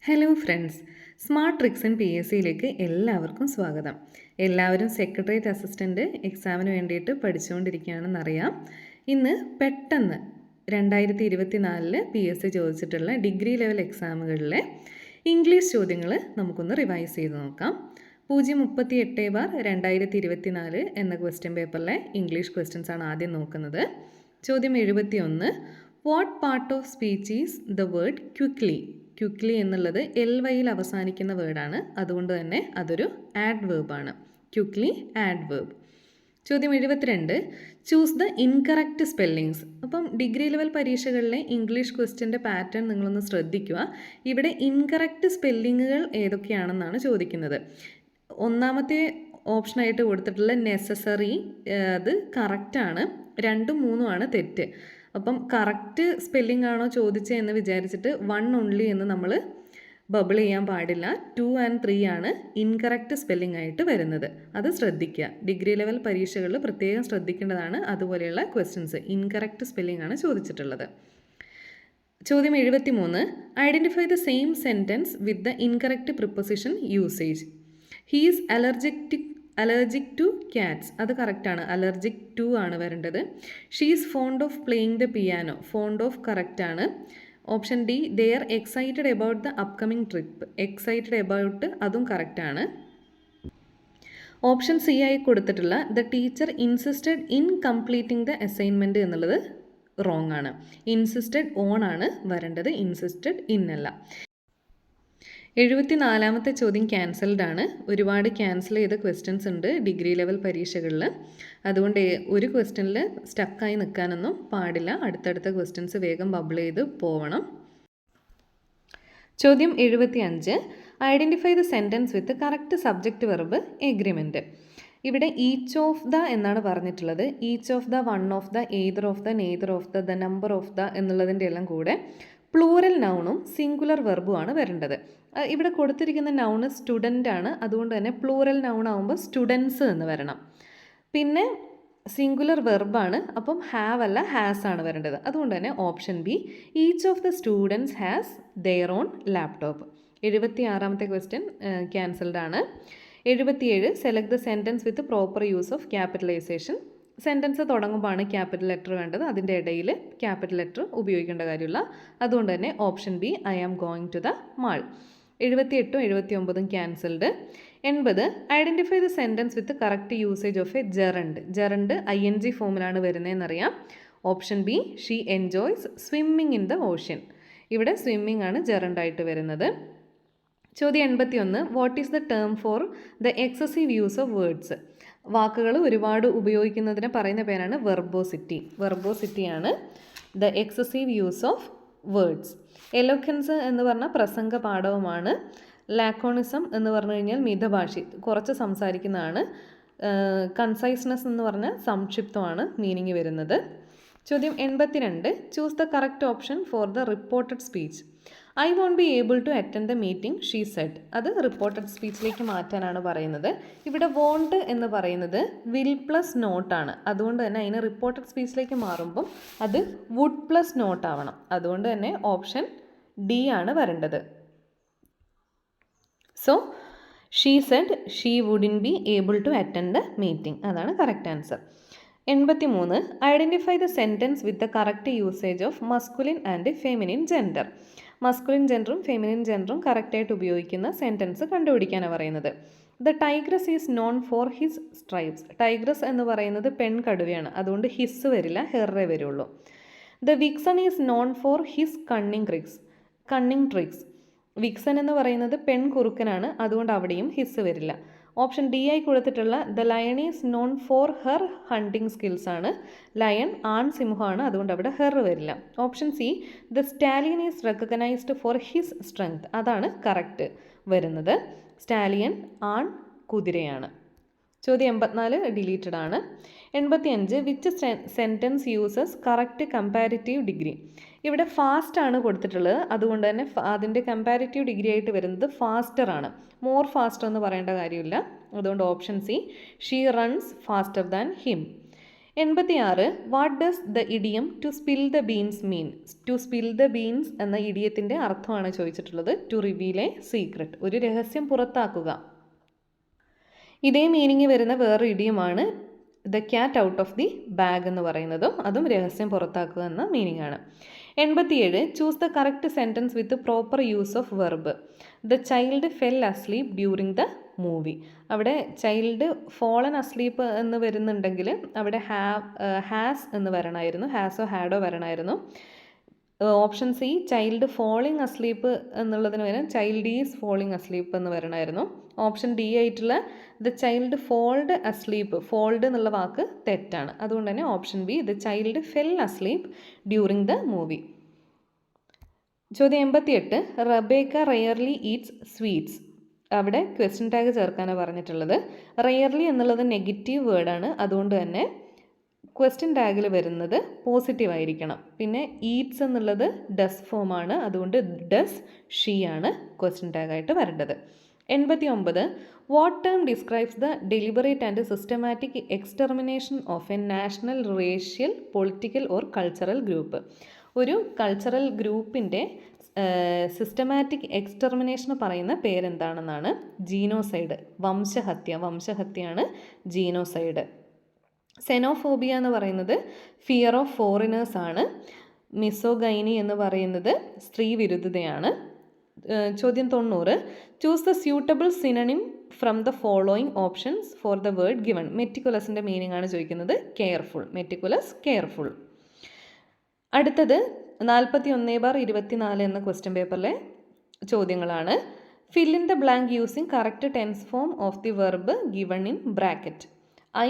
Hello friends, smart tricks in PSCയിലേക്ക് എല്ലാവർക്കും സ്വാഗതം. എല്ലാവരും സെക്രട്ടേറിയറ്റ് അസിസ്റ്റൻ്റ് എക്സാമിന് വേണ്ടിയിട്ട് പഠിച്ചുകൊണ്ടിരിക്കുകയാണെന്നറിയാം. ഇന്ന് പെട്ടെന്ന് 2024 PSC ചോദിച്ചിട്ടുള്ള ഡിഗ്രി ലെവൽ എക്സാമുകളിലെ ഇംഗ്ലീഷ് ചോദ്യങ്ങൾ നമുക്കൊന്ന് റിവൈസ് ചെയ്ത് നോക്കാം. 038/2024 എന്ന ക്വസ്റ്റ്യൻ പേപ്പറിലെ ഇംഗ്ലീഷ് ക്വസ്റ്റ്യൻസ് ആണ് ആദ്യം നോക്കുന്നത്. ചോദ്യം 71. What part of speech is the word quickly? Quickly എന്നുള്ളത് LYയിൽ അവസാനിക്കുന്ന വേർഡാണ്, അതുകൊണ്ട് തന്നെ അതൊരു ആഡ്വേർബാണ്. Quickly adverb. ചോദ്യം 72. Choose the incorrect spellings. അപ്പം ഡിഗ്രി ലെവൽ പരീക്ഷകളിലെ ഇംഗ്ലീഷ് ക്വസ്റ്റ്യൻ്റെ പാറ്റേൺ നിങ്ങളൊന്ന് ശ്രദ്ധിക്കുക. ഇവിടെ ഇൻകറക്റ്റ് സ്പെല്ലിങ്ങുകൾ ഏതൊക്കെയാണെന്നാണ് ചോദിക്കുന്നത്. ഒന്നാമത്തെ ഓപ്ഷനായിട്ട് കൊടുത്തിട്ടുള്ള നെസസറി, അത് കറക്റ്റാണ്. 2ഉം 3ഉം ആണ് തെറ്റ്. അപ്പം കറക്റ്റ് സ്പെല്ലിംഗ് ആണോ ചോദിച്ചതെന്ന് വിചാരിച്ചിട്ട് 1 ഓൺലി എന്ന് നമ്മൾ ബബിൾ ചെയ്യാൻ പാടില്ല. 2 and 3 ആണ് ഇൻകറക്റ്റ് സ്പെല്ലിംഗ് ആയിട്ട് വരുന്നത്. അത് ശ്രദ്ധിക്കുക. ഡിഗ്രി ലെവൽ പരീക്ഷകളിൽ പ്രത്യേകം ശ്രദ്ധിക്കേണ്ടതാണ്. അതുപോലെയുള്ള ക്വസ്റ്റ്യൻസ് ഇൻകറക്റ്റ് സ്പെല്ലിംഗ് ആണ് ചോദിച്ചിട്ടുള്ളത്. ചോദ്യം 73. Identify the same sentence with the incorrect preposition usage. He is allergic to cats. അത് കറക്റ്റാണ്. അലർജിക് ടു ആണ് വരേണ്ടത്. She is fond of playing the piano. Fond of കറക്റ്റാണ്. Option D, they are excited about the upcoming trip. Excited about അതും കറക്റ്റാണ്. Option C ആയി കൊടുത്തിട്ടുള്ള the teacher insisted in completing the assignment എന്നുള്ളത് wrong ആണ്. Insisted on ആണ് വരേണ്ടത്, insisted in അല്ല. 74. ചോദ്യം ക്യാൻസൽഡ് ആണ്. ഒരുപാട് ക്യാൻസൽ ചെയ്ത ക്വസ്റ്റ്യൻസ് ഉണ്ട് ഡിഗ്രി ലെവൽ പരീക്ഷകളിൽ. അതുകൊണ്ട് ഒരു ക്വസ്റ്റ്യനിൽ സ്റ്റക്കായി നിൽക്കാനൊന്നും പാടില്ല. അടുത്തടുത്ത ക്വസ്റ്റ്യൻസ് വേഗം ബബിൾ ചെയ്ത് പോവണം. ചോദ്യം 75. Identify the sentence with correct subject verb agreement. ഇവിടെ ഈച്ച് ഓഫ് ദ എന്നാണ് പറഞ്ഞിട്ടുള്ളത്. Each of the, one of the, either of the, neither of the, number of the എന്നുള്ളതിൻ്റെ എല്ലാം കൂടെ പ്ലൂറൽ നൗണും സിംഗുലർ വെർബുമാണ് വരേണ്ടത്. ഇവിടെ കൊടുത്തിരിക്കുന്ന നൗണ് സ്റ്റുഡൻ്റ് ആണ്, അതുകൊണ്ട് തന്നെ പ്ലൂറൽ നൗൺ ആകുമ്പോൾ സ്റ്റുഡൻസ് എന്ന് വരണം. പിന്നെ സിംഗുലർ വെർബാണ്, അപ്പം ഹാവ് അല്ല ഹാസ് ആണ് വരേണ്ടത്. അതുകൊണ്ട് തന്നെ option B, each of the students has their own laptop. 76. Question cancelled ആണ്. 77. Select the sentence with proper use of capitalization. Sentence തുടങ്ങുമ്പോഴാണ് ക്യാപിറ്റൽ ലെറ്റർ വേണ്ടത്, അതിൻ്റെ ഇടയിൽ ക്യാപിറ്റൽ ലെറ്റർ ഉപയോഗിക്കേണ്ട കാര്യമില്ല. അതുകൊണ്ട് തന്നെ option B, I am going to the mall. 78ഉം 79ഉം cancelled. 80. Identify the sentence with correct usage of a gerund. Gerund ING ഫോമിലാണ് വരുന്നതെന്നറിയാം. Option B, she enjoys swimming in the ocean. ഇവിടെ സ്വിമ്മിങ് ആണ് ജെറണ്ടായിട്ട് വരുന്നത്. ചോദ്യം 81. What is the term for the excessive use of words. വാക്കുകൾ ഒരുപാട് ഉപയോഗിക്കുന്നതിന് പറയുന്ന പേരാണ് വെർബോസിറ്റി. വെർബോസിറ്റിയാണ് the excessive use of words. Eloquence എന്ന് പറഞ്ഞാൽ പ്രസംഗ പാഠവുമാണ്. ലാക്കോണിസം എന്ന് പറഞ്ഞു കഴിഞ്ഞാൽ മിതഭാഷി, കുറച്ച് സംസാരിക്കുന്നതാണ്. കൺസൈസ്നെസ് എന്ന് പറഞ്ഞാൽ സംക്ഷിപ്തമാണ് മീനിങ് വരുന്നത്. ചോദ്യം 82. Choose the correct option for the reported speech. I won't be able to attend the meeting she said. അത് റിപ്പോർട്ടഡ് സ്പീച്ചിലേക്ക് മാറ്റാനാണ് പറയുന്നത്. ഇവിടെ വോണ്ട് എന്ന് പറയുന്നത് വിൽ പ്ലസ് നോട്ടാണ്. അതുകൊണ്ട് തന്നെ അതിന് റിപ്പോർട്ടഡ് സ്പീച്ചിലേക്ക് മാറുമ്പം അത് വുഡ് പ്ലസ് നോട്ട് ആവണം. അതുകൊണ്ട് തന്നെ ഓപ്ഷൻ ഡി ആണ് വരേണ്ടത്. So she said she wouldn't be able to attend the meeting. അതാണ് correct answer. 83. Identify the sentence with the correct usage of masculine and feminine gender. Masculine ജെൻഡറും feminine ജെൻഡറും കറക്റ്റായിട്ട് ഉപയോഗിക്കുന്ന സെൻറ്റൻസ് കണ്ടുപിടിക്കാനാണ് പറയുന്നത്. The tigress is known for his stripes. Tigress എന്ന് പറയുന്നത് പെൺകടുവയാണ്, അതുകൊണ്ട് ഹിസ് വരില്ല, ഹെറേ വരുള്ളൂ. The vixen is known for his cunning tricks. Vixen എന്ന് പറയുന്നത് പെൺകുറുക്കനാണ്, അതുകൊണ്ട് അവിടെയും ഹിസ് വരില്ല. ഓപ്ഷൻ ഡി ആയി കൊടുത്തിട്ടുള്ള the lion is known for her hunting skills ആണ്. ലയൺ സിംഹമാണ്, അതുകൊണ്ട് അവിടെ ഹെർ വരില്ല. Option C, the stallion is recognised for his strength. അതാണ് കറക്റ്റ് വരുന്നത്. സ്റ്റാലിയൻ കുതിരയാണ്. ചോദ്യം 84 ഡിലീറ്റഡ് ആണ്. 85. Which sentence uses correct comparative degree. ഇവിടെ ഫാസ്റ്റ് ആണ് കൊടുത്തിട്ടുള്ളത്, അതുകൊണ്ട് തന്നെ അതിൻ്റെ കമ്പാരിറ്റീവ് ഡിഗ്രി ആയിട്ട് വരുന്നത് ഫാസ്റ്റർ ആണ്. മോർ ഫാസ്റ്റർ എന്ന് പറയേണ്ട കാര്യമില്ല. അതുകൊണ്ട് option C, she runs faster than him. 86 what does the idiom to spill the beans mean? To spill the beans എന്ന ഇഡിയത്തിൻ്റെ അർത്ഥമാണ് ചോദിച്ചിട്ടുള്ളത്. ടു റിവീൽ എ സീക്രട്ട്, ഒരു രഹസ്യം പുറത്താക്കുക. ഇതേ മീനിങ് വരുന്ന വേറൊരു ഇഡിയമാണ് the cat out of the bag എന്ന് പറയുന്നതും, അതും രഹസ്യം പുറത്താക്കുക എന്ന മീനിങ് ആണ്. 87 choose the correct sentence with proper use of verb. The child fell asleep during the movie. അവിടെ ചൈൽഡ് ഫോളൻ അസ്ലീപ്പ് എന്ന് വരുന്നുണ്ടെങ്കിൽ അവിടെ ഹാസ് എന്ന് വരണമായിരുന്നു, ഹാസോ ഹാഡോ വരണമായിരുന്നു. Option C child falling asleep എന്നുള്ളതിന് പകരം ചൈൽഡ് ഈസ് ഫോളിങ് അസ്ലീപ്പ് എന്ന് വരണമായിരുന്നു. ഓപ്ഷൻ ഡി ആയിട്ടുള്ള the child fold asleep, fold എന്നുള്ള വാക്ക് തെറ്റാണ്. അതുകൊണ്ട് തന്നെ option B the child fell asleep during the movie. ചോദ്യം 88 റബേക്ക റെയർലി ഈറ്റ്സ് സ്വീറ്റ്സ്. അവിടെ ക്വസ്റ്റ്യൻ ടാഗ് ചേർക്കാനാണ് പറഞ്ഞിട്ടുള്ളത്. റെയർലി എന്നുള്ളത് നെഗറ്റീവ് വേർഡാണ്, അതുകൊണ്ട് തന്നെ ക്വസ്റ്റ്യൻ ടാഗിൽ വരുന്നത് പോസിറ്റീവ് ആയിരിക്കണം. പിന്നെ ഈറ്റ്സ് എന്നുള്ളത് ഡസ് ഫോമാണ്, അതുകൊണ്ട് ഡസ് ഷീ ആണ് ക്വസ്റ്റ്യൻ ടാഗായിട്ട് വരേണ്ടത്. 89 what term describes the deliberate and systematic extermination of A national racial political or cultural group. ഒരു കൾച്ചറൽ ഗ്രൂപ്പിൻ്റെ സിസ്റ്റമാറ്റിക് എക്സ്റ്റർമിനേഷൻ പറയുന്ന പേരെന്താണെന്നാണ് ജീനോസൈഡ്, വംശഹത്യയാണ് ജീനോസൈഡ്. സെനോഫോബിയ എന്ന് പറയുന്നത് ഫിയർ ഓഫ് ഫോറിനേഴ്സ് ആണ്. മിസോഗൈനി എന്ന് പറയുന്നത് സ്ത്രീ വിരുദ്ധതയാണ്. ചോദ്യം 90 choose the suitable synonym from the following options for the word given. മെറ്റിക്കുലസിൻ്റെ മീനിങ് ആണ് ചോദിക്കുന്നത്. Careful, meticulous careful. അടുത്തത് 41/24 എന്ന ക്വസ്റ്റ്യൻ പേപ്പറിലെ ചോദ്യങ്ങളാണ്. Fill in the blank using correct tense form of the verb given in bracket. I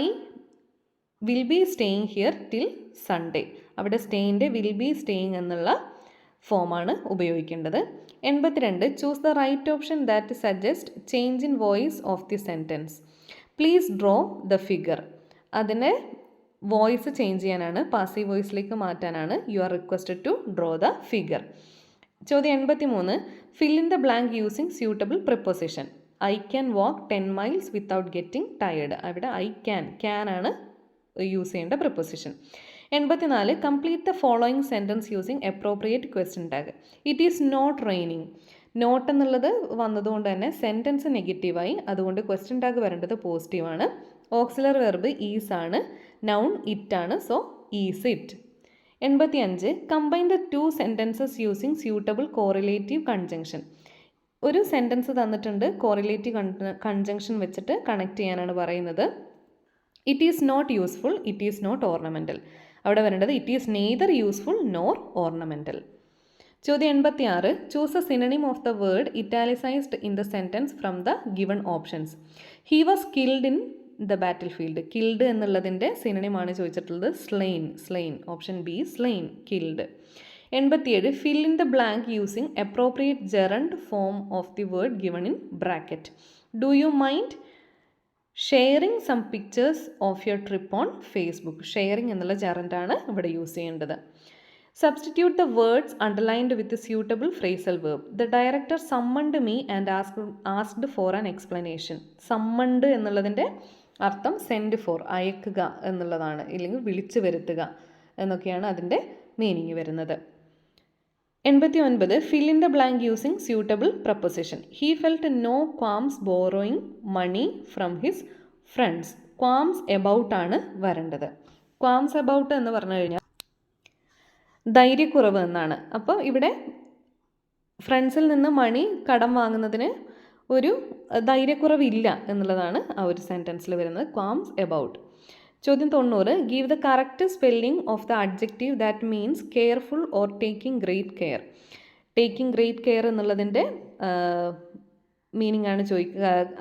will be staying here till Sunday. അവിടെ സ്റ്റേയിൻ്റെ will be staying എന്നുള്ള ഫോമാണ് ഉപയോഗിക്കേണ്ടത്. 82 choose the right option that suggest change in voice of the sentence. Please draw the figure. അതിനെ voice change ചെയ്യാനാണ്, passive വോയിസിലേക്ക് മാറ്റാനാണ്. You are requested to draw the figure. ചോദ്യം 83 fill in the blank using suitable preposition. I can walk 10 miles without getting tired. അവിടെ I can ആണ് use ചെയ്യേണ്ട preposition. 84 complete the following sentence using appropriate question tag. It is not raining. Not എന്നുള്ളത് വന്നതുകൊണ്ട് തന്നെ sentence നെഗറ്റീവായി, അതുകൊണ്ട് question tag വരേണ്ടത് പോസിറ്റീവാണ്. ഓക്സിലറി വെർബ് ഈസ് ആണ്, നൗൺ ഇറ്റ് ആണ്, so is it. 85 combine the two sentences using suitable correlative conjunction. ഒരു സെൻറ്റൻസ് തന്നിട്ടുണ്ട്, കോറിലേറ്റീവ് കൺജങ്ഷൻ വെച്ചിട്ട് കണക്ട് ചെയ്യാനാണ് പറയുന്നത്. It is not useful, it is not ornamental. അവിടെ വരേണ്ടത് it is neither useful nor ornamental. ചോദ്യം 86 choose a synonym of the word italicized in the sentence from the given options. He was killed in the battle field. Killed എന്നുള്ളതിൻ്റെ സിനണിമാണ് ചോദിച്ചിട്ടുള്ളത്. Slain. Option B slain, killed. 87 fill in the blank using appropriate gerund form of the word given in bracket. Do you mind sharing some pictures of your trip on Facebook. Sharing എന്നുള്ള ജെറണ്ടാണ് ഇവിടെ use ചെയ്യേണ്ടത്. Substitute the words underlined with suitable phrasal verb. The director summoned me and asked for an explanation. Summoned എന്നുള്ളതിൻ്റെ അർത്ഥം send four, അയക്കുക എന്നുള്ളതാണ്, ഇല്ലെങ്കിൽ വിളിച്ചു വരുത്തുക എന്നൊക്കെയാണ് അതിൻ്റെ മീനിങ് വരുന്നത്. 89 fill in the blank using suitable preposition. He felt no qualms borrowing money from his friends. Qualms about ആണ് വരേണ്ടത്. ക്വാംസ് എബൌട്ട് എന്ന് പറഞ്ഞു കഴിഞ്ഞാൽ ധൈര്യക്കുറവ് എന്നാണ്. അപ്പോൾ ഇവിടെ ഫ്രണ്ട്സിൽ നിന്ന് മണി കടം വാങ്ങുന്നതിന് ഒരു ധൈര്യക്കുറവില്ല എന്നുള്ളതാണ് ആ ഒരു സെൻറ്റൻസിൽ വരുന്നത്. Qualms about. ചോദ്യം 90 give the correct spelling of the adjective that means careful or taking great care. Taking great care എന്നുള്ളതിൻ്റെ മീനിങ് ആണ്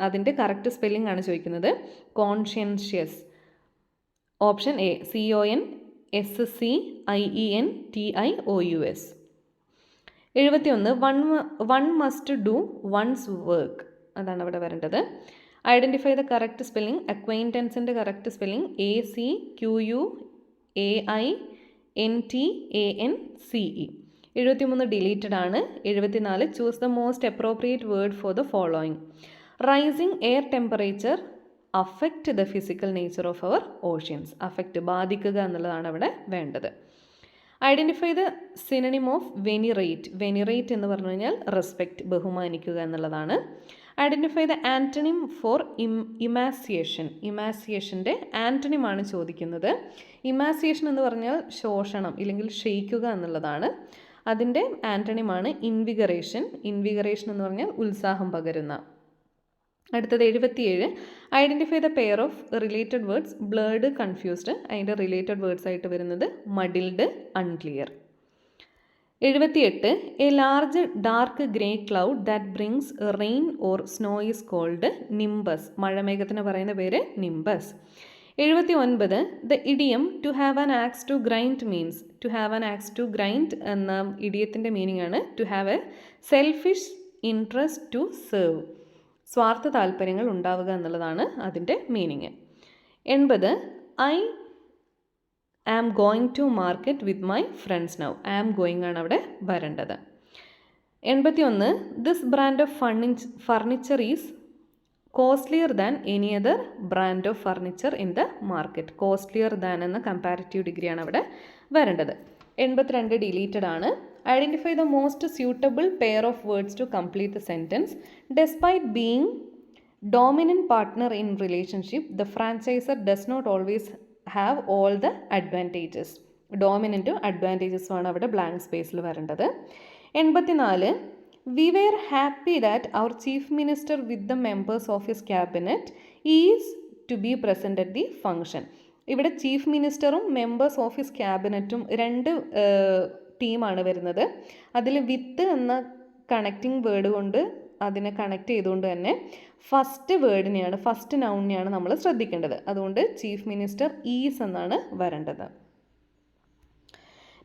അതിൻ്റെ കറക്റ്റ് സ്പെല്ലിംഗ് ആണ് ചോദിക്കുന്നത്. Conscientious. Option A CONSCIENTIOUS. 71 one must do one's work. അതാണ് അവിടെ വരേണ്ടത്. Identify the correct spelling. അക്വൈൻറ്റൻസിൻ്റെ correct spelling ACQUAINTANCE. 73 deleted ആണ്. 74 choose the most appropriate word for the following. Rising air temperature affect the physical nature of our oceans. Affect ബാധിക്കുക എന്നുള്ളതാണ് അവിടെ വേണ്ടത്. Identify the synonym of venerate. Venerate എന്ന് പറഞ്ഞു കഴിഞ്ഞാൽ respect, ബഹുമാനിക്കുക എന്നുള്ളതാണ്. Identify the antonym for emaciation. ഇമാസിയേഷൻ്റെ ആൻറ്റണിമാണ് ചോദിക്കുന്നത്. ഇമാസിയേഷൻ എന്ന് പറഞ്ഞാൽ ശോഷണം ഇല്ലെങ്കിൽ ക്ഷയിക്കുക എന്നുള്ളതാണ്. അതിൻ്റെ ആൻറ്റണിമാണ് ഇൻവിഗറേഷൻ. ഇൻവിഗറേഷൻ എന്ന് പറഞ്ഞാൽ ഉത്സാഹം പകരുന്ന. അടുത്തത് 77. Identify the pair of related words. Blurred, confused. അതിൻ്റെ റിലേറ്റഡ് വേർഡ്സ് ആയിട്ട് വരുന്നത് muddled, unclear. 78. A large dark grey cloud that brings rain or snow is called nimbus. മഴമേഘത്തിന് പറയുന്ന പേര് nimbus. 79. The idiom to have an axe to grind means. To have an axe to grind എന്ന ഇഡിയത്തിൻ്റെ meaning ആണ് to have a selfish interest to serve. സ്വാർത്ഥ താല്പര്യങ്ങൾ ഉണ്ടാവുക എന്നുള്ളതാണ് അതിൻ്റെ meaning. 80. I am going to market with my friends now. Am going ആണ് അവിടെ വരേണ്ടത്. 81. This brand of furniture is costlier than any other brand of furniture in the market. Costlier than എന്ന comparative ഡിഗ്രിയാണ് അവിടെ വരേണ്ടത്. 82 ഡിലീറ്റഡ് ആണ്. Identify the most suitable pair of words to complete the sentence. Despite being dominant partner in relationship the franchiser does not always have all the advantages. ഡോമിനൻറ്റും അഡ്വാൻറ്റേജസുമാണ് അവിടെ blank സ്പേസിൽ വരേണ്ടത്. 84. We were happy that our chief minister with the members of his cabinet is to be present at the function. ഇവിടെ chief മിനിസ്റ്ററും members of his ക്യാബിനറ്റും രണ്ട് ടീമാണ് വരുന്നത്. അതിൽ വിത്ത് എന്ന കണക്റ്റിംഗ് വേർഡ് കൊണ്ട് അതിനെ കണക്ട് ചെയ്തുകൊണ്ട് തന്നെ ഫസ്റ്റ് നൗണിനെയാണ് നമ്മൾ ശ്രദ്ധിക്കേണ്ടത്. അതുകൊണ്ട് ചീഫ് മിനിസ്റ്റർ ഈസ് എന്നാണ് വരേണ്ടത്.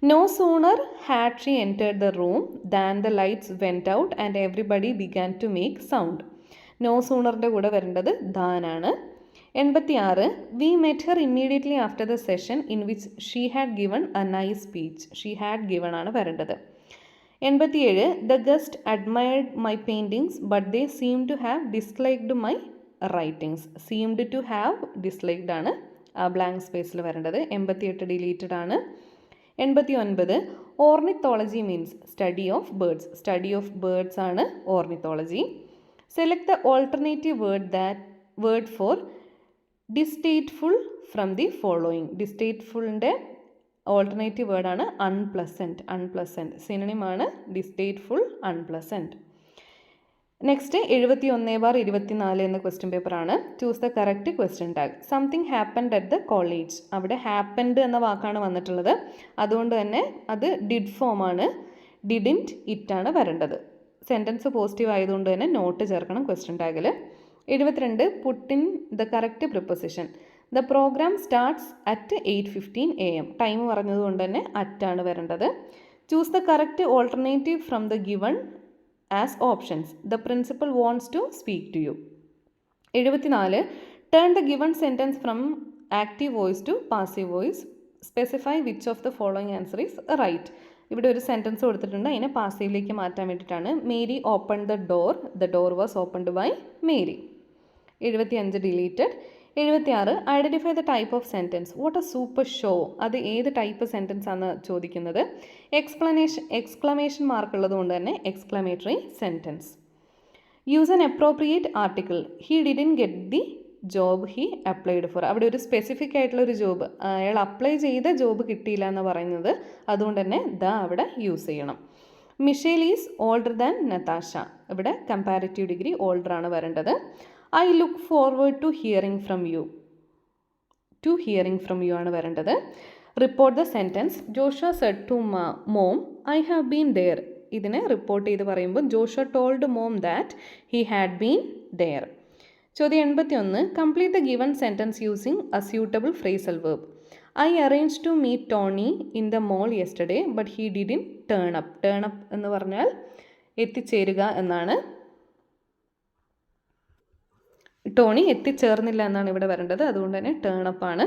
No sooner had she entered the room than the lights went out and everybody began to make sound. No soonerൻ്റെ കൂടെ വരേണ്ടത് than ആണ്. 86. We met her immediately after the session in which she had given a nice speech. She had given ആണ് വരേണ്ടത്. 87. The guest admired my paintings but they seemed to have disliked my writings. Seemed to have disliked ആണ് ആ blank സ്പേസിൽ വരേണ്ടത്. 88 deleted ആണ്. 89. Ornithology means study of birds. Study of birds ആണ് ornithology. Select the alternative word for distasteful from the following. ഡിസ്റ്റേറ്റ്ഫുളിൻ്റെ alternative വേർഡാണ് unpleasant. സിനണിമാണ് distasteful, unpleasant. Next 71/24 എന്ന ക്വസ്റ്റ്യൻ പേപ്പറാണ്. Choose the correct question tag. Something happened at the college. അവിടെ happened എന്ന വാക്കാണ് വന്നിട്ടുള്ളത്. അതുകൊണ്ട് തന്നെ അത് ഡിഡ് ഫോമാണ്. ഡിഡിൻറ്റ് ഇറ്റ് ആണ് വരേണ്ടത്. സെൻറ്റൻസ് പോസിറ്റീവ് ആയതുകൊണ്ട് തന്നെ നോട്ട് ചേർക്കണം ക്വസ്റ്റ്യൻ ടാഗിൽ. 72. Put in the correct preposition. The program starts at 8:15 AM. Time പറഞ്ഞതുകൊണ്ട് തന്നെ അറ്റാണ് വരേണ്ടത്. Choose the correct alternative from the given as options. The principal wants to speak to you. 74. Turn the given sentence from active voice to passive voice. Specify which of the following answer is right. ഇവിടെ ഒരു sentence കൊടുത്തിട്ടുണ്ട്, അതിനെ പാസീവിലേക്ക് മാറ്റാൻ വേണ്ടിയിട്ടാണ്. Mary open the door was opened by Mary. 75 deleted. 76. Identify the type of sentence. What a super show. അത് ഏത് type sentence ആണ് ചോദിക്കുന്നത്. എക്സ്ക്ലമേഷൻ മാർക്ക് ഉള്ളത് കൊണ്ട് തന്നെ exclamatory sentence. Use an appropriate article. He didn't get the job he applied for. അവിടെ ഒരു specific ആയിട്ടുള്ള ഒരു ജോബ്, അയാൾ അപ്ലൈ ചെയ്ത ജോബ് കിട്ടിയില്ല എന്ന് പറയുന്നത്. അതുകൊണ്ട് തന്നെ അവിടെ യൂസ് ചെയ്യണം. Michelle is older than Natasha. ഇവിടെ കമ്പാരിറ്റീവ് ഡിഗ്രി ഓൾഡർ ആണ് വരേണ്ടത്. I look forward to hearing from you ആണ് വരേണ്ടത്. Report the sentence. Joshua said to mom I have been there. ഇതിനെ റിപ്പോർട്ട് ചെയ്ത് പറയുമ്പോൾ Joshua told mom that he had been there. ചോദ്യം 81. Complete the given sentence using a suitable phrasal verb. I arrange to meet Tony in the mall yesterday but he didn't turn up. Turn up എന്ന് പറഞ്ഞാൽ എത്തിച്ചേരുക എന്നാണ്. Tony എത്തിച്ചേർന്നില്ല എന്നാണ് ഇവിടെ വരേണ്ടത്. അതുകൊണ്ട് തന്നെ ടേൺ അപ്പ് ആണ്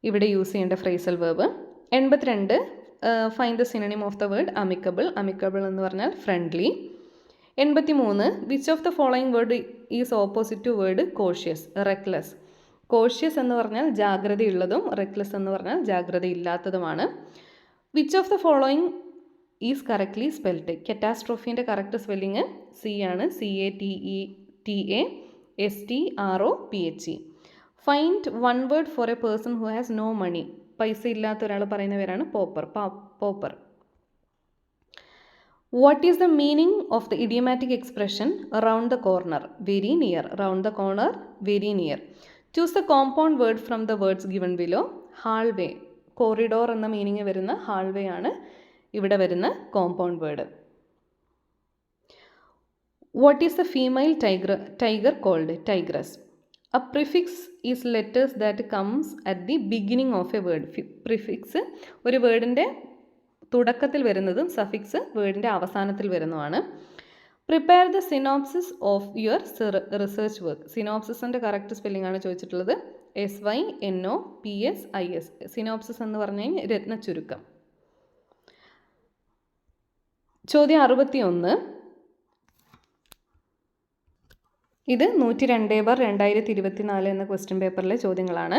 ഇവിടെ യൂസ് ചെയ്യേണ്ട phrasal verb. 82. Find the synonym of the word amicable. Amicable എന്ന് പറഞ്ഞാൽ friendly. 83. Which of the following word is opposite to word cautious? Reckless. Cautious എന്ന് പറഞ്ഞാൽ ജാഗ്രതയുള്ളതും റെക്ലെസ് എന്ന് പറഞ്ഞാൽ ജാഗ്രതയില്ലാത്തതുമാണ്. Which of the following is correctly spelled? കറ്റാസ്ട്രോഫീൻ്റെ correct spelling C ആണ്. CATASTROPHE. Find one word for a person who has no money. പൈസ ഇല്ലാത്ത ഒരാൾ പറയുന്ന പേരാണ് pauper. What is the meaning of the idiomatic expression round the corner? Very near. Round the corner, very near. Choose the compound word from the words given below. Hallway. Corridor എന്ന meaning വരുന്ന hallway ആണ് ഇവിടെ വരുന്ന compound word. What is the female tiger called? Tigress. A prefix is letters that comes at the beginning of a word. Prefix ഒരു വേർഡിൻ്റെ തുടക്കത്തിൽ വരുന്നതും suffix വേർഡിൻ്റെ അവസാനത്തിൽ വരുന്നതുമാണ്. Prepare the synopsis of your research work. സിനോപ്സിസിൻ്റെ കറക്റ്റ് സ്പെല്ലിംഗ് ആണ് ചോദിച്ചിട്ടുള്ളത്. SYNOPSIS. Synopsis എന്ന് പറഞ്ഞു കഴിഞ്ഞാൽ രത്നച്ചുരുക്കം. ചോദ്യം 61. ഇത് 102/2024 എന്ന ക്വസ്റ്റ്യൻ പേപ്പറിലെ ചോദ്യങ്ങളാണ്.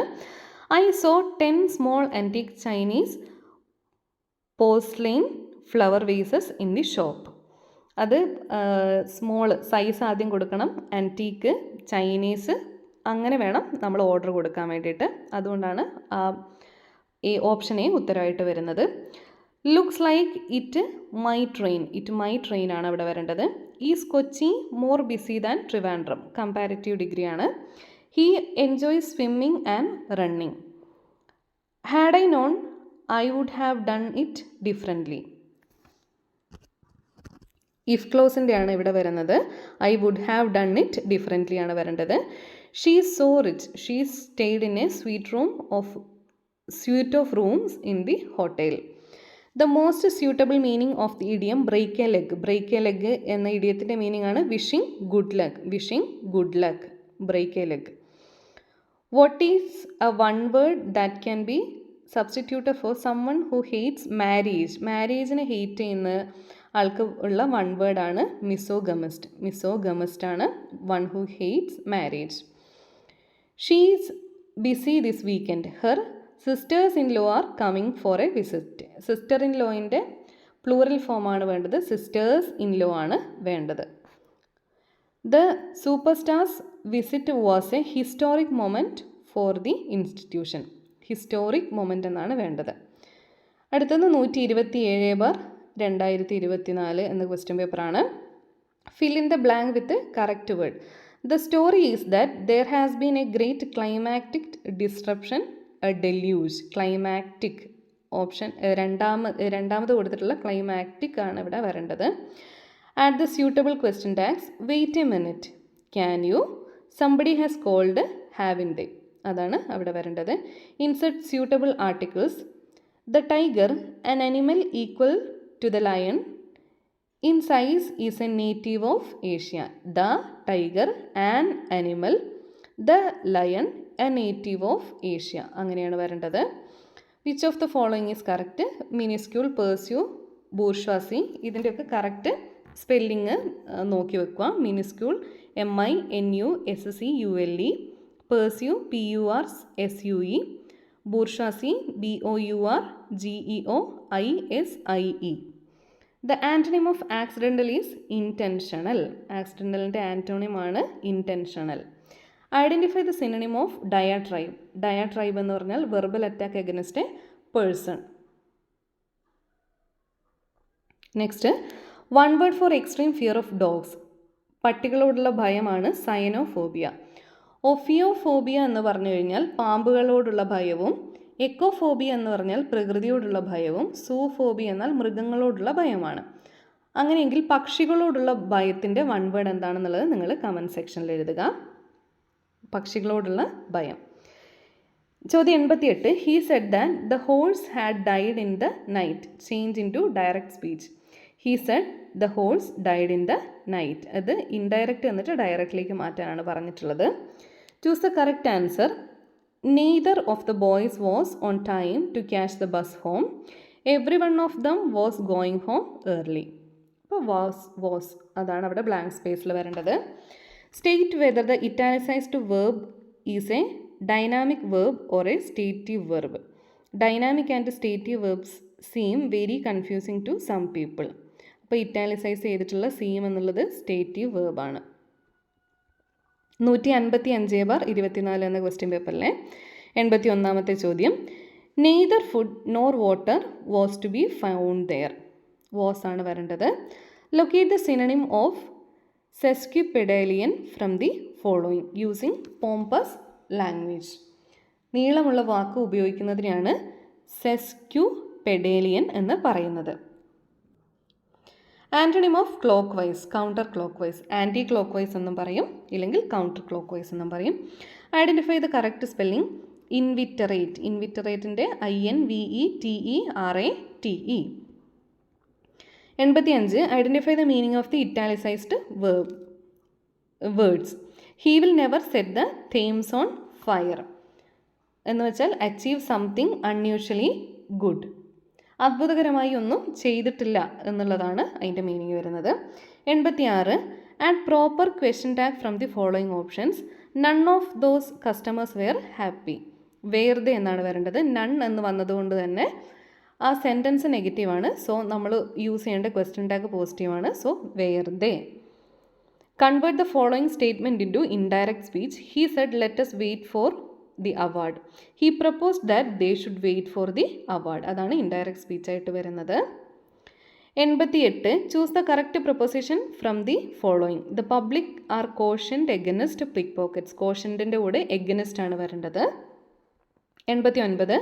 I saw 10 small antique Chinese porcelain flower vases in the shop. അത് സ്മോൾ സൈസ് ആദ്യം കൊടുക്കണം, ആൻറ്റീക്ക്, ചൈനീസ്, അങ്ങനെ വേണം നമ്മൾ ഓർഡർ കൊടുക്കാൻ വേണ്ടിയിട്ട്. അതുകൊണ്ടാണ് ഈ ഓപ്ഷൻ എ ഉത്തരമായിട്ട് വരുന്നത്. Looks like it my train ആണ് അവിടെ വരേണ്ടത്. Is Kochi more busy than Trivandrum? Comparative degree ആണ്. He enjoy swimming and running. Had I known I would have done it differently. If ക്ലോസിൻ്റെ ആണ് ഇവിടെ വരുന്നത്. I would have done it differently ആണ് വരേണ്ടത്. She is so rich. She stayed in a suite of rooms in the hotel. The most suitable meaning of the idiom break a leg. Break a leg എന്ന ഇഡിയത്തിൻ്റെ meaning ആണ് wishing good luck. Break a leg. What is a one word that can be substituted for someone who hates marriage? മാരേജിനെ hate ചെയ്യുന്ന ആൾക്ക് ഉള്ള one വേർഡാണ് misogamist ആണ് one who hates marriage. She is busy this weekend. Her sisters in law are coming for a visit. Sister in ലോയിൻ്റെ plural ഫോമാണ് വേണ്ടത്, sisters in law ആണ് വേണ്ടത്. The super stars visit was a historic moment for the institution. Historic moment എന്നാണ് വേണ്ടത്. അടുത്തത് 127/2024 എന്ന question പേപ്പറാണ്. Fill in the blank with correct word. The story is that there has been a great climatic disruption, a deluge. Climatic option രണ്ടാമത് കൊടുത്തിട്ടുള്ള climatic ആണ് ഇവിടെ വരേണ്ടത്. Add the suitable question tags. Wait a minute, can you, somebody has called, haven't they. അതാണ് അവിടെ വരേണ്ടത്. Insert suitable articles. The tiger, an animal equal to the lion in size, is a native of Asia. The tiger, an animal, the lion, a native of Asia. അങ്ങനെയാണ് വരേണ്ടത്. Which of the following is correct? Minuscule, pursue, bourgeoisie. ഇതിൻ്റെയൊക്കെ correct spelling നോക്കി വെക്കുക. Minuscule MINUSCULE, pursue PURSUE, bourgeoisie BOURGEOISIE. The antonym of accidental is intentional. ആക്സിഡൻ്റലിൻ്റെ antonym ആണ് intentional. Identify the synonym of diatribe. Diatribe എന്ന് പറഞ്ഞാൽ verbal attack against a person. Next, one word for extreme fear of dogs. പട്ടികളോടുള്ള ഭയമാണ് cynophobia. ഒഫിയോഫോബിയ എന്ന് പറഞ്ഞു കഴിഞ്ഞാൽ പാമ്പുകളോടുള്ള ഭയവും, എക്കോഫോബിയ എന്ന് പറഞ്ഞാൽ പ്രകൃതിയോടുള്ള ഭയവും, സൂഫോബിയ എന്നാൽ മൃഗങ്ങളോടുള്ള ഭയമാണ്. അങ്ങനെയെങ്കിൽ പക്ഷികളോടുള്ള ഭയത്തിൻ്റെ വൺ വേർഡ് എന്താണെന്നുള്ളത് നിങ്ങൾ കമൻറ്റ് സെക്ഷനിൽ എഴുതുക. പക്ഷികളോടുള്ള ഭയം. ചോദ്യം 88. He said that the horse had died in the night. Change into direct speech. He said the horse died in the night. അത് ഇൻഡയറക്റ്റ് എന്നിട്ട് ഡയറക്റ്റിലേക്ക് മാറ്റാനാണ് പറഞ്ഞിട്ടുള്ളത്. Choose the correct answer. Neither of the boys was on time to catch the bus home. Every one of them was going home early. അപ്പോൾ was അതാണ് അവിടെ blank സ്പേസിൽ വരേണ്ടത്. State whether the italicized verb is A dynamic verb or a stative verb. Dynamic and stative verbs seem very confusing to some people. അപ്പോൾ italicize ചെയ്തിട്ടുള്ള seam എന്നുള്ളത് stative വെർബാണ്. 155/24 എന്ന question പേപ്പറിലെ 81ാമത്തെ ചോദ്യം. Neither food nor water was to be found there. Was ആണ് വരേണ്ടത്. Locate the synonym of sesquipedalian from the following using pompous language. നീളമുള്ള വാക്ക് ഉപയോഗിക്കുന്നതിനാണ് സെസ്ക്യുപെഡേലിയൻ എന്ന് പറയുന്നത്. Antonym of clockwise, counter clockwise. Anti clockwise എന്നും പറയും, ഇല്ലെങ്കിൽ കൗണ്ടർ ക്ലോക്ക് വൈസ് എന്നും പറയും. Identify the correct spelling. Inveterate, ഇൻവിറ്ററേറ്റിൻ്റെ INVETERATE. 85. Identify the meaning of the italicised words. He will never set the Thames on fire എന്ന് വെച്ചാൽ achieve something unusually good. അത്ഭുതകരമായി ഒന്നും ചെയ്തിട്ടില്ല എന്നുള്ളതാണ് അതിൻ്റെ മീനിങ് വരുന്നത്. 86. Add proper question tag from the following options. None of those customers were happy. Were they എന്നാണ് വരേണ്ടത്. നൺ എന്ന് വന്നതുകൊണ്ട് തന്നെ ആ സെൻറ്റൻസ് നെഗറ്റീവാണ്. സോ നമ്മൾ യൂസ് ചെയ്യേണ്ട ക്വസ്റ്റ്യൻ ടാഗ് പോസിറ്റീവാണ്. So were they. Convert the following statement into indirect speech. He said let us wait for the award. He proposed that they should wait for the award. അതാണ് indirect സ്പീച്ചായിട്ട് വരുന്നത്. 88. Choose the correct preposition from the following. The public are cautioned against pickpockets. കോഷൻഡിൻ്റെ കൂടെ against ആണ് വരേണ്ടത്. 89.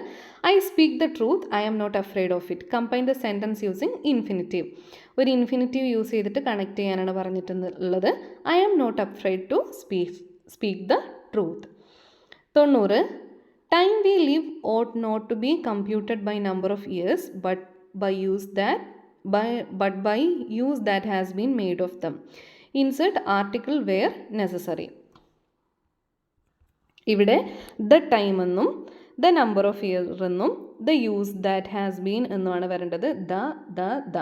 I speak the truth, I am not afraid of it. Combine the sentence using infinitive. ഒരു infinitive use ചെയ്തിട്ട് connect ചെയ്യാനാണ് പറഞ്ഞിട്ടുള്ളത്. I am not afraid to speak the truth. 90. Time we live ought not to be computed by number of years but by use that has been made of them. Insert article where necessary. ഇവിടെ the time എന്നും the number of year എന്നും the use that has been എന്നുമാണ് വരേണ്ടത്. The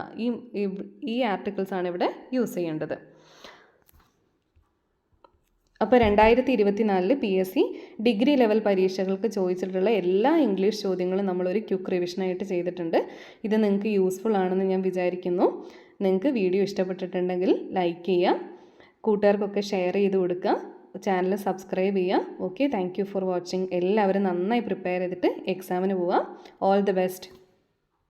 ഈ articles ആണ് ഇവിടെ use ചെയ്യേണ്ടത്. അപ്പോൾ 2024 PSC ഡിഗ്രി ലെവൽ പരീക്ഷകൾക്ക് ചോദിച്ചിട്ടുള്ള എല്ലാ ഇംഗ്ലീഷ് ചോദ്യങ്ങളും നമ്മളൊരു ക്വിക്ക് റിവിഷനായിട്ട് ചെയ്തിട്ടുണ്ട്. ഇത് നിങ്ങൾക്ക് യൂസ്ഫുൾ ആണെന്ന് ഞാൻ വിചാരിക്കുന്നു. നിങ്ങൾക്ക് വീഡിയോ ഇഷ്ടപ്പെട്ടിട്ടുണ്ടെങ്കിൽ ലൈക്ക് ചെയ്യുക, കൂട്ടുകാർക്കൊക്കെ ഷെയർ ചെയ്ത് കൊടുക്കുക, ചാനൽ സബ്സ്ക്രൈബ് ചെയ്യുക. Okay, thank you for watching. എല്ലാവരും നന്നായി പ്രിപ്പയർ ചെയ്തിട്ട് എക്സാമിന് പോവുക. All the best.